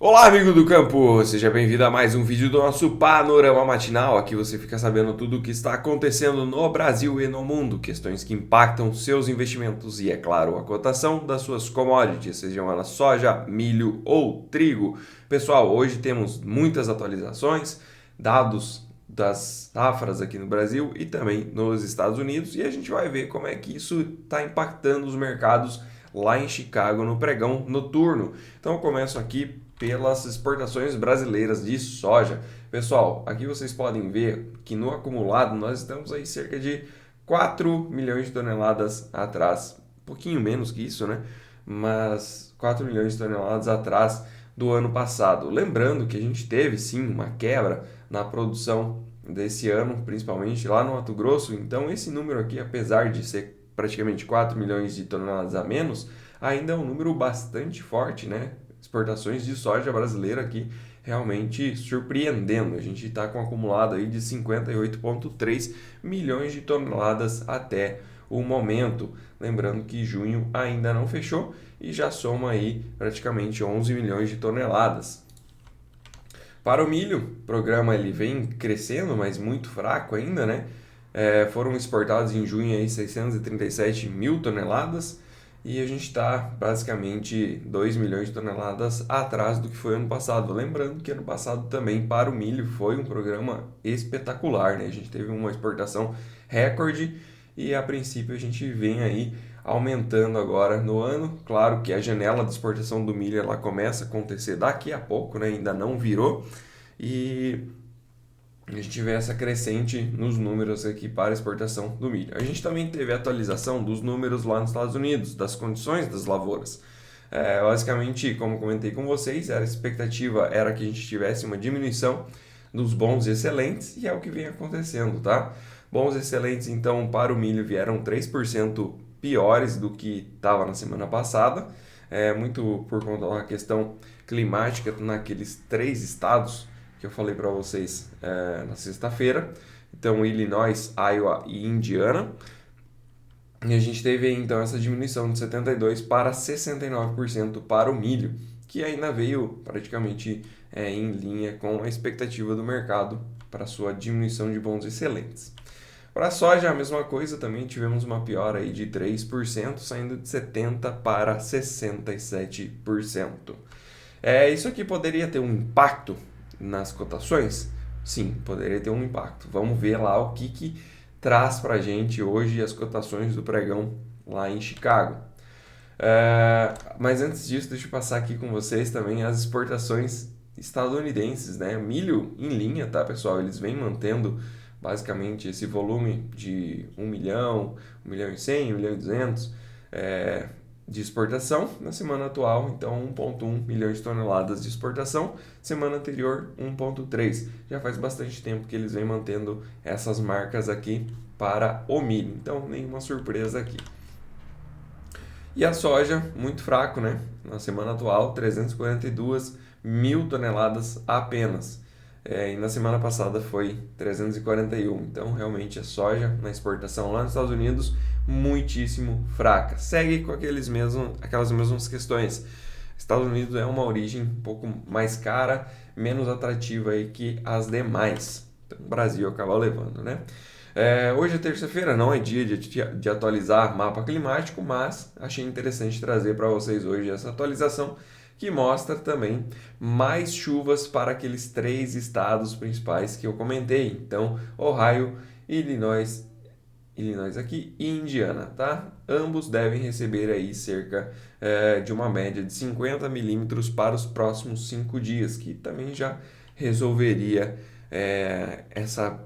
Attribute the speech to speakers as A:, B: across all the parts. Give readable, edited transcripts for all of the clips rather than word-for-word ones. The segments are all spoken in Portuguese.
A: Olá, amigo do campo! Seja bem-vindo a mais um vídeo do nosso Panorama Matinal. Aqui você fica sabendo tudo o que está acontecendo no Brasil e no mundo, questões que impactam seus investimentos e, é claro, a cotação das suas commodities, sejam elas soja, milho ou trigo. Pessoal, hoje temos muitas atualizações, dados das safras aqui no Brasil e também nos Estados Unidos, e a gente vai ver como é que isso está impactando os mercados lá em Chicago no pregão noturno. Então eu começo aqui pelas exportações brasileiras de soja. Pessoal, aqui vocês podem ver que no acumulado nós estamos aí cerca de 4 milhões de toneladas atrás, um pouquinho menos que isso, né? Mas 4 milhões de toneladas atrás do ano passado. Lembrando que a gente teve sim uma quebra na produção desse ano, principalmente lá no Mato Grosso. Então esse número aqui, apesar de ser praticamente 4 milhões de toneladas a menos, ainda é um número bastante forte, né? Exportações de soja brasileira aqui realmente surpreendendo. A gente está com um acumulado aí de 58,3 milhões de toneladas até o momento. Lembrando que junho ainda não fechou e já soma aí praticamente 11 milhões de toneladas. Para o milho, o programa ele vem crescendo, mas muito fraco ainda, né? Foram exportados em junho aí 637 mil toneladas e a gente está basicamente 2 milhões de toneladas atrás do que foi ano passado. Lembrando que ano passado também para o milho foi um programa espetacular, né? A gente teve uma exportação recorde e a princípio a gente vem aí aumentando agora no ano. Claro que a janela de exportação do milho ela começa a acontecer daqui a pouco, né? Ainda não virou e a gente vê essa crescente nos números aqui para exportação do milho. A gente também teve a atualização dos números lá nos Estados Unidos, das condições das lavouras. Basicamente, como comentei com vocês, a expectativa era que a gente tivesse uma diminuição dos bons e excelentes, e é o que vem acontecendo, tá? Bons e excelentes, então, para o milho vieram 3% piores do que estava na semana passada, muito por conta da questão climática naqueles 3 estados que eu falei para vocês na sexta-feira. Então, Illinois, Iowa e Indiana. E a gente teve então essa diminuição de 72% para 69% para o milho, que ainda veio praticamente em linha com a expectativa do mercado para sua diminuição de bons excelentes. Para a soja, a mesma coisa, também tivemos uma piora aí de 3%, saindo de 70% para 67%. Isso aqui poderia ter um impacto nas cotações? Sim, poderia ter um impacto. Vamos ver lá o que traz para a gente hoje as cotações do pregão lá em Chicago. Mas antes disso, deixa eu passar aqui com vocês também as exportações estadunidenses, né? Milho em linha, tá, pessoal? Eles vêm mantendo basicamente esse volume de 1 milhão, 1 milhão e 100, 1 milhão e 200 de exportação. Na semana atual, então 1,1 milhões de toneladas de exportação, semana anterior 1,3. Já faz bastante tempo que eles vêm mantendo essas marcas aqui para o milho, então nenhuma surpresa aqui. E a soja, muito fraco, né? Na semana atual, 342 mil toneladas apenas. E na semana passada foi 341. Então, realmente, a soja na exportação lá nos Estados Unidos, muitíssimo fraca. Segue com aquelas mesmas questões. Estados Unidos é uma origem um pouco mais cara, menos atrativa aí que as demais. Então, o Brasil acaba levando, né? Hoje é terça-feira, não é dia de atualizar mapa climático, mas achei interessante trazer para vocês hoje essa atualização que mostra também mais chuvas para aqueles 3 estados principais que eu comentei. Então, Ohio, Illinois aqui e Indiana, tá? Ambos devem receber aí cerca de uma média de 50 milímetros para os próximos 5 dias, que também já resolveria essa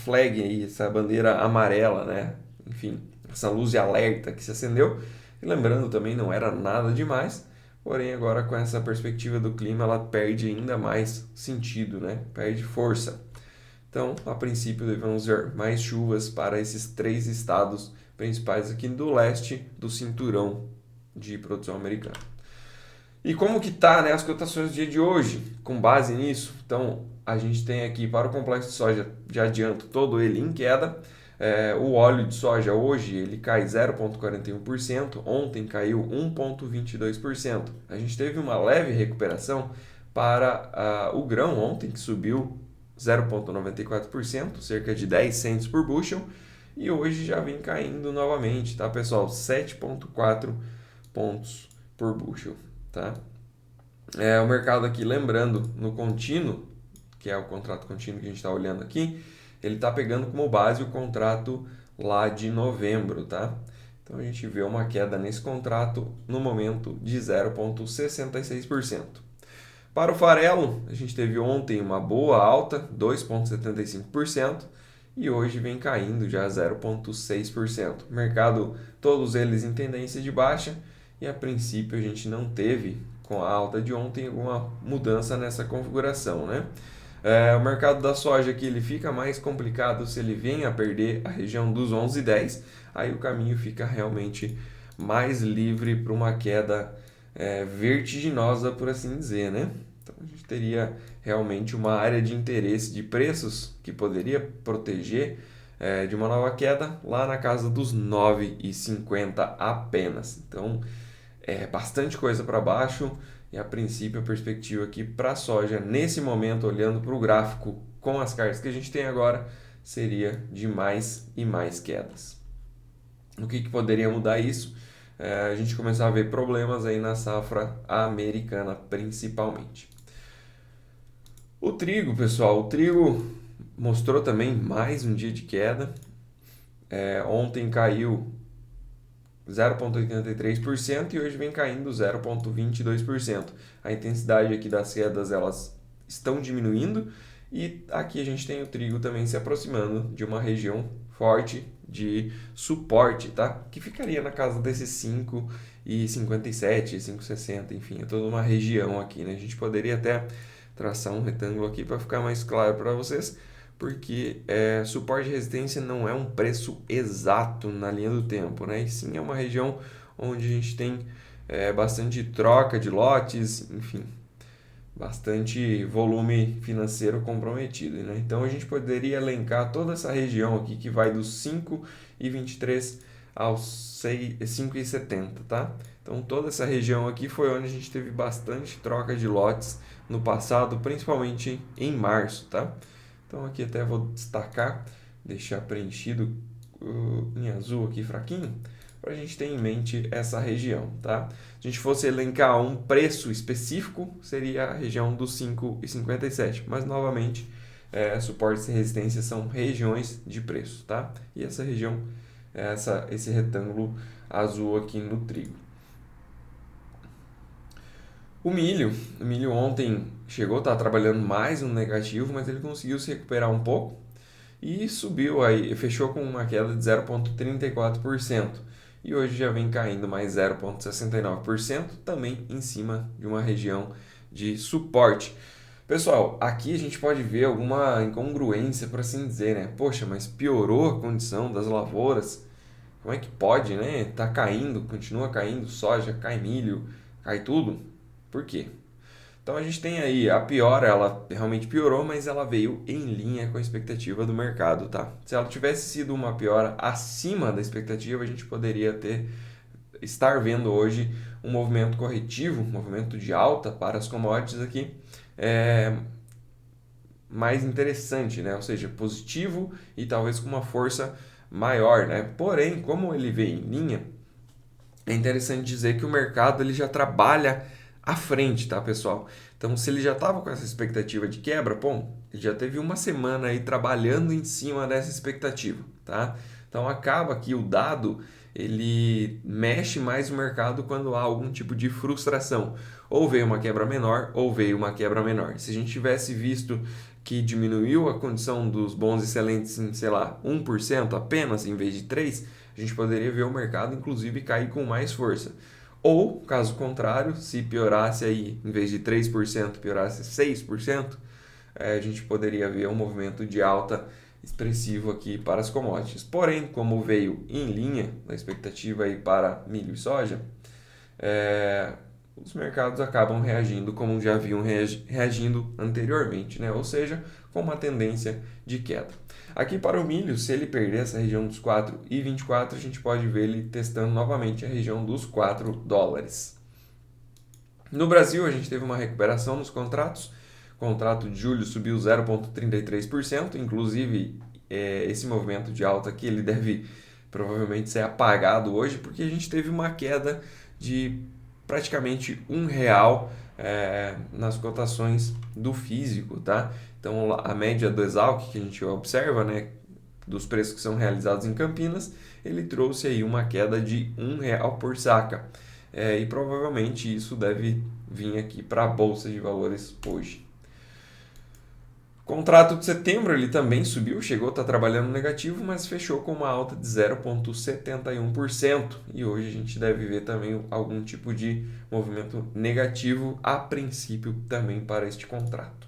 A: flag aí, essa bandeira amarela, né? Enfim, essa luz de alerta que se acendeu. E lembrando também, não era nada demais, porém agora com essa perspectiva do clima ela perde ainda mais sentido, né? Perde força. Então, a princípio devemos ver mais chuvas para esses 3 estados principais aqui do leste do cinturão de produção americana. E como que tá, né, as cotações do dia de hoje? Com base nisso, então a gente tem aqui para o complexo de soja de adianto todo ele em queda. O óleo de soja hoje ele cai 0,41%, ontem caiu 1,22%. A gente teve uma leve recuperação para o grão ontem, que subiu 0,94%, cerca de 10 cents por bushel, e hoje já vem caindo novamente, tá, pessoal? 7,4 pontos por bushel, tá? O mercado aqui, lembrando, no contínuo, que é o contrato contínuo que a gente está olhando aqui, ele está pegando como base o contrato lá de novembro, tá? Então a gente vê uma queda nesse contrato no momento de 0,66%. Para o farelo, a gente teve ontem uma boa alta, 2,75%, e hoje vem caindo já 0,6%. Mercado, todos eles em tendência de baixa, e a princípio a gente não teve, com a alta de ontem, alguma mudança nessa configuração, né? O mercado da soja aqui ele fica mais complicado se ele vem a perder a região dos 11,10, aí o caminho fica realmente mais livre para uma queda vertiginosa, por assim dizer, né? Então a gente teria realmente uma área de interesse de preços que poderia proteger de uma nova queda lá na casa dos 9,50 apenas. Então é bastante coisa para baixo. E a princípio a perspectiva aqui para a soja, nesse momento, olhando para o gráfico com as cartas que a gente tem agora, seria de mais e mais quedas. O que poderia mudar isso? A gente começar a ver problemas aí na safra americana, principalmente. O trigo, pessoal, o trigo mostrou também mais um dia de queda. Ontem caiu 0,83% e hoje vem caindo 0,22%. A intensidade aqui das quedas elas estão diminuindo e aqui a gente tem o trigo também se aproximando de uma região forte de suporte, tá? Que ficaria na casa desses 5,57, 5,60, enfim, é toda uma região aqui, né? A gente poderia até traçar um retângulo aqui para ficar mais claro para vocês, porque suporte e resistência não é um preço exato na linha do tempo, né? E sim é uma região onde a gente tem bastante troca de lotes, enfim, bastante volume financeiro comprometido, né? Então a gente poderia elencar toda essa região aqui que vai dos 5,23 aos 5,70, tá? Então toda essa região aqui foi onde a gente teve bastante troca de lotes no passado, principalmente em março, tá? Então aqui até vou destacar, deixar preenchido em azul aqui fraquinho, para a gente ter em mente essa região, tá? Se a gente fosse elencar um preço específico, seria a região dos 5,57, mas novamente suportes e resistências são regiões de preço, tá? E essa região, esse retângulo azul aqui no trigo. O milho ontem chegou a estar trabalhando mais no negativo, mas ele conseguiu se recuperar um pouco e subiu aí, fechou com uma queda de 0,34% e hoje já vem caindo mais 0,69%, também em cima de uma região de suporte. Pessoal, aqui a gente pode ver alguma incongruência, por assim dizer, né? Poxa, mas piorou a condição das lavouras? Como é que pode, né? Tá caindo, continua caindo, soja, cai milho, cai tudo. Por quê? Então a gente tem aí a piora, ela realmente piorou, mas ela veio em linha com a expectativa do mercado, tá? Se ela tivesse sido uma piora acima da expectativa, a gente poderia estar vendo hoje um movimento corretivo, um movimento de alta para as commodities aqui, mais interessante, né? Ou seja, positivo e talvez com uma força maior, né? Porém, como ele veio em linha, é interessante dizer que o mercado ele já trabalha à frente, tá, pessoal? Então, se ele já estava com essa expectativa de quebra, bom, ele já teve uma semana aí trabalhando em cima dessa expectativa, tá? Então, acaba que o dado, ele mexe mais o mercado quando há algum tipo de frustração. Ou veio uma quebra menor, ou veio uma quebra menor. Se a gente tivesse visto que diminuiu a condição dos bons excelentes em, sei lá, 1% apenas, em vez de 3%, a gente poderia ver o mercado, inclusive, cair com mais força. Ou, caso contrário, se piorasse aí, em vez de 3%, piorasse 6%, a gente poderia ver um movimento de alta expressivo aqui para as commodities. Porém, como veio em linha da expectativa aí para milho e soja, os mercados acabam reagindo como já haviam reagindo anteriormente, né? Ou seja, com uma tendência de queda. Aqui para o milho, se ele perder essa região dos 4,24, a gente pode ver ele testando novamente a região dos 4 dólares. No Brasil, a gente teve uma recuperação nos contratos. O contrato de julho subiu 0,33%, inclusive esse movimento de alta aqui ele deve provavelmente ser apagado hoje, porque a gente teve uma queda de praticamente R$1 nas cotações do físico, tá? Então a média do Exalc que a gente observa, né, dos preços que são realizados em Campinas, ele trouxe aí uma queda de R$1 por saca. E provavelmente isso deve vir aqui para a Bolsa de Valores hoje. Contrato de setembro ele também subiu, chegou a estar trabalhando negativo, mas fechou com uma alta de 0,71%. E hoje a gente deve ver também algum tipo de movimento negativo, a princípio também para este contrato.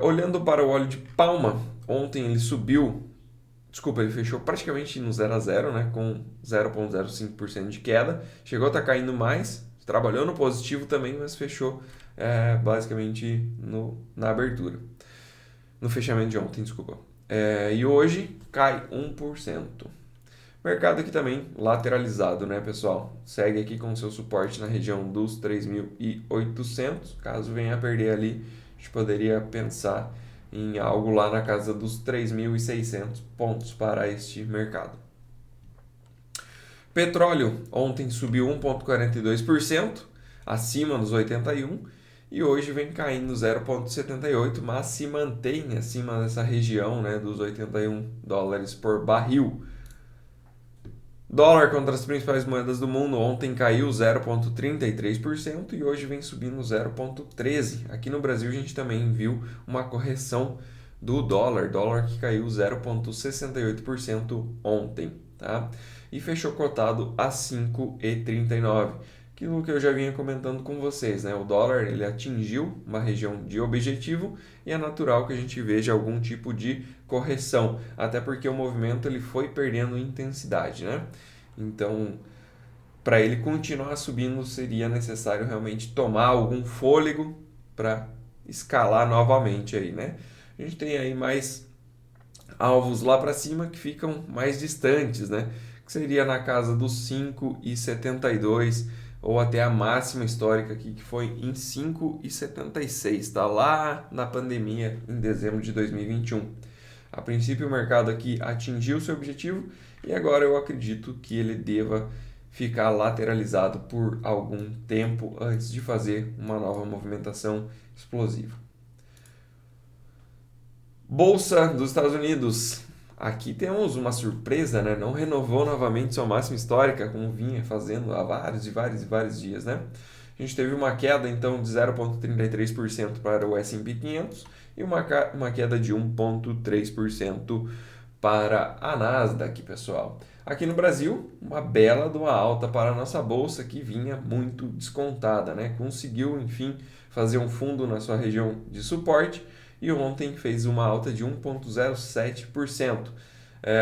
A: Olhando para o óleo de palma, ontem ele ele fechou praticamente no 0 a 0, né, com 0,05% de queda. Chegou a estar caindo mais, trabalhou no positivo também, mas fechou basicamente na abertura. No fechamento de ontem, desculpa. E hoje cai 1%. Mercado aqui também lateralizado, né, pessoal? Segue aqui com seu suporte na região dos 3.800. Caso venha a perder ali, a gente poderia pensar em algo lá na casa dos 3.600 pontos para este mercado. Petróleo ontem subiu 1,42%, acima dos 81, e hoje vem caindo 0,78, mas se mantém acima dessa região, né, dos 81 dólares por barril. Dólar contra as principais moedas do mundo ontem caiu 0,33% e hoje vem subindo 0,13%. Aqui no Brasil a gente também viu uma correção do dólar que caiu 0,68% ontem, tá? E fechou cotado a 5,39. Aquilo que eu já vinha comentando com vocês, né? O dólar ele atingiu uma região de objetivo e é natural que a gente veja algum tipo de correção, até porque o movimento ele foi perdendo intensidade, né? Então, para ele continuar subindo, seria necessário realmente tomar algum fôlego para escalar novamente aí, né? A gente tem aí mais alvos lá para cima que ficam mais distantes, né? Que seria na casa dos 5,72 ou até a máxima histórica aqui, que foi em 5,76, tá? Lá na pandemia, em dezembro de 2021. A princípio, o mercado aqui atingiu seu objetivo e agora eu acredito que ele deva ficar lateralizado por algum tempo antes de fazer uma nova movimentação explosiva. Bolsa dos Estados Unidos. Aqui temos uma surpresa, né? Não renovou novamente sua máxima histórica, como vinha fazendo há vários dias, né? A gente teve uma queda, então, de 0,33% para o S&P 500 e uma queda de 1,3% para a Nasdaq, pessoal. Aqui no Brasil, uma bela de uma alta para a nossa bolsa, que vinha muito descontada, né? Conseguiu, enfim, fazer um fundo na sua região de suporte, e ontem fez uma alta de 1,07%.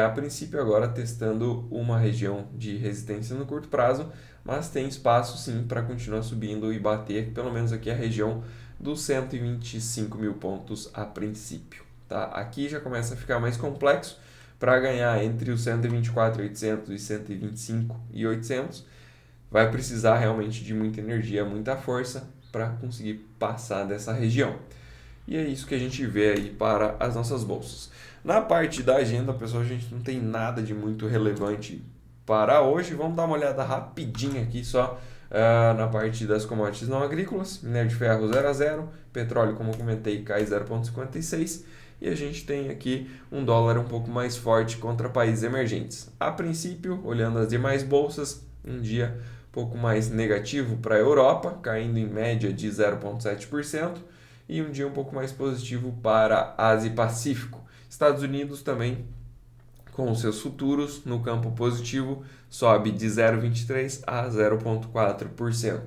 A: A princípio agora testando uma região de resistência no curto prazo, mas tem espaço sim para continuar subindo e bater pelo menos aqui a região dos 125 mil pontos a princípio. Tá? Aqui já começa a ficar mais complexo para ganhar entre os 124.800 e 125.800. Vai precisar realmente de muita energia, muita força para conseguir passar dessa região. E é isso que a gente vê aí para as nossas bolsas. Na parte da agenda, pessoal, a gente não tem nada de muito relevante para hoje. Vamos dar uma olhada rapidinho aqui só na parte das commodities não agrícolas. Minério de ferro 0 a 0, petróleo, como eu comentei, cai 0,56. E a gente tem aqui um dólar um pouco mais forte contra países emergentes. A princípio, olhando as demais bolsas, um dia um pouco mais negativo para a Europa, caindo em média de 0,7%. E um dia um pouco mais positivo para Ásia e Pacífico. Estados Unidos também, com os seus futuros no campo positivo, sobe de 0,23% a 0,4%.